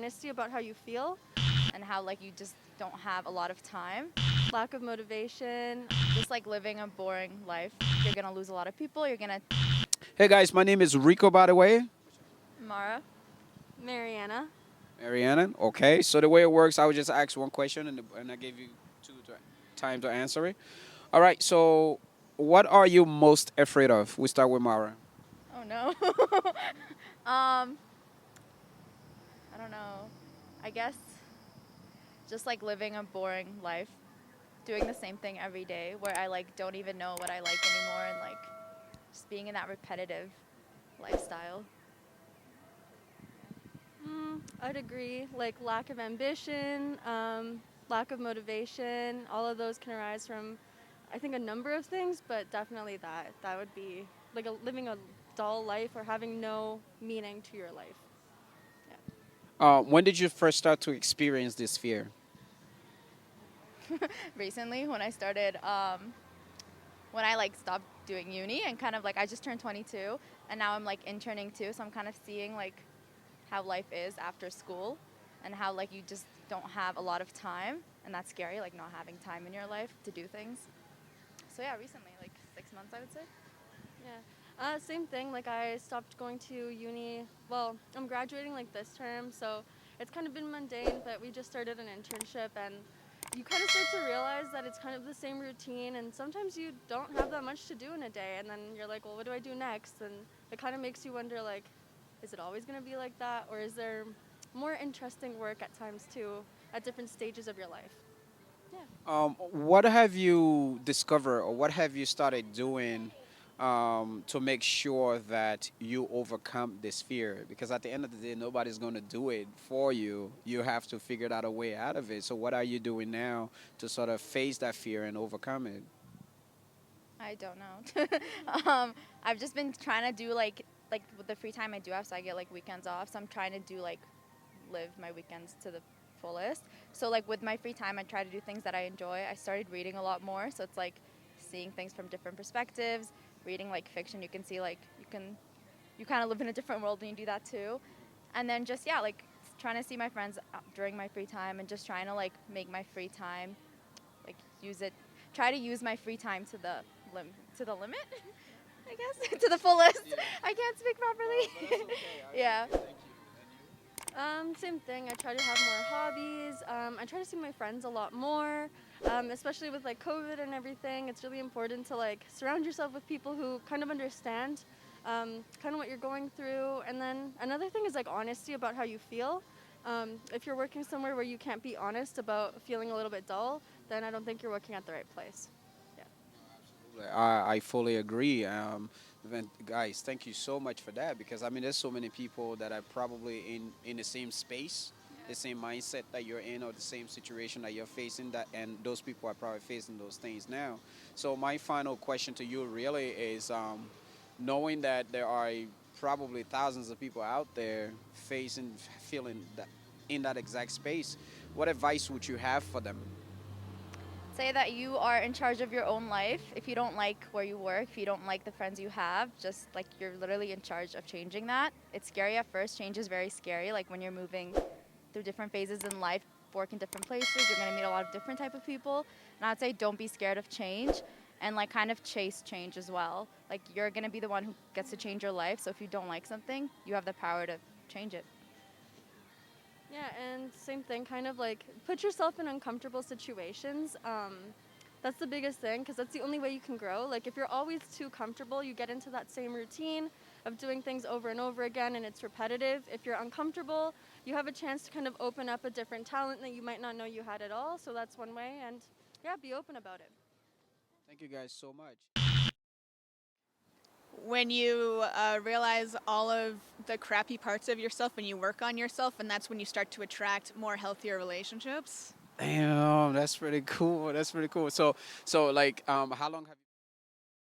honesty about how you feel. And how like you just don't have a lot of time. Lack of motivation. Just like living a boring life. You're gonna lose a lot of people. You're gonna. Hey guys, my name is Rico, by the way. Mara. Mariana. Mariana. Okay, so the way it works, I would just ask one question and I give you time to answer it. All right, so what are you most afraid of? We start with Mara. Oh no. I don't know. I guess just like living a boring life, doing the same thing every day, where I like don't even know what I like anymore, and like just being in that repetitive lifestyle. I'd agree. Like lack of ambition, lack of motivation, all of those can arise from, I think, a number of things, but definitely that. That would be like living a dull life or having no meaning to your life. Yeah. When did you first start to experience this fear? Recently, when I started, when I like stopped doing uni and kind of like I just turned 22, and now I'm like interning too, so I'm kind of seeing like how life is after school, and how like you just don't have a lot of time, and that's scary, like not having time in your life to do things. So yeah, recently, like 6 months, I would say. Yeah. Same thing. Like I stopped going to uni. Well, I'm graduating like this term, so it's kind of been mundane. But we just started an internship, and you kind of start to realize that it's kind of the same routine. And sometimes you don't have that much to do in a day, and then you're like, well, what do I do next? And it kind of makes you wonder, like, is it always going to be like that, or is there more interesting work at times too, at different stages of your life? Yeah. What have you discovered or what have you started doing to make sure that you overcome this fear? Because at the end of the day, nobody's going to do it for you. You have to figure out a way out of it. So, what are you doing now to sort of face that fear and overcome it? I don't know. I've just been trying to do like with the free time I do have, so I get like weekends off. So I'm trying to do like live my weekends to the fullest. So like with my free time, I try to do things that I enjoy. I started reading a lot more, so it's like seeing things from different perspectives. Reading like fiction, you can see like you kind of live in a different world when you do that too. And then just yeah, like trying to see my friends during my free time, and just trying to like make my free time like use it, try to use my free time to the to the limit. I guess to the fullest. I can't speak properly. Yeah. Same thing. I try to have more hobbies. I try to see my friends a lot more, especially with like COVID and everything. It's really important to like surround yourself with people who kind of understand kind of what you're going through. And then another thing is like honesty about how you feel. If you're working somewhere where you can't be honest about feeling a little bit dull, then I don't think you're working at the right place. Yeah. I fully agree. Guys, thank you so much for that because I mean, there's so many people that are probably in the same space, the same mindset that you're in, or the same situation that you're facing. That and those people are probably facing those things now. So my final question to you really is, knowing that there are probably thousands of people out there feeling that in that exact space, what advice would you have for them? Say that you are in charge of your own life. If you don't like where you work, if you don't like the friends you have, just like you're literally in charge of changing that. It's scary at first. Change is very scary. Like when you're moving through different phases in life, work in different places, you're gonna meet a lot of different type of people. And I'd say don't be scared of change, and like kind of chase change as well. Like you're gonna be the one who gets to change your life. So if you don't like something, you have the power to change it. Yeah, and same thing, kind of like put yourself in uncomfortable situations. That's the biggest thing because that's the only way you can grow. Like if you're always too comfortable, you get into that same routine of doing things over and over again and it's repetitive. If you're uncomfortable, you have a chance to kind of open up a different talent that you might not know you had at all. So that's one way, and yeah, be open about it. Thank you guys so much. When you realize all of the crappy parts of yourself, when you work on yourself, and that's when you start to attract more healthier relationships. Damn, that's pretty cool. That's pretty cool. So like, how long have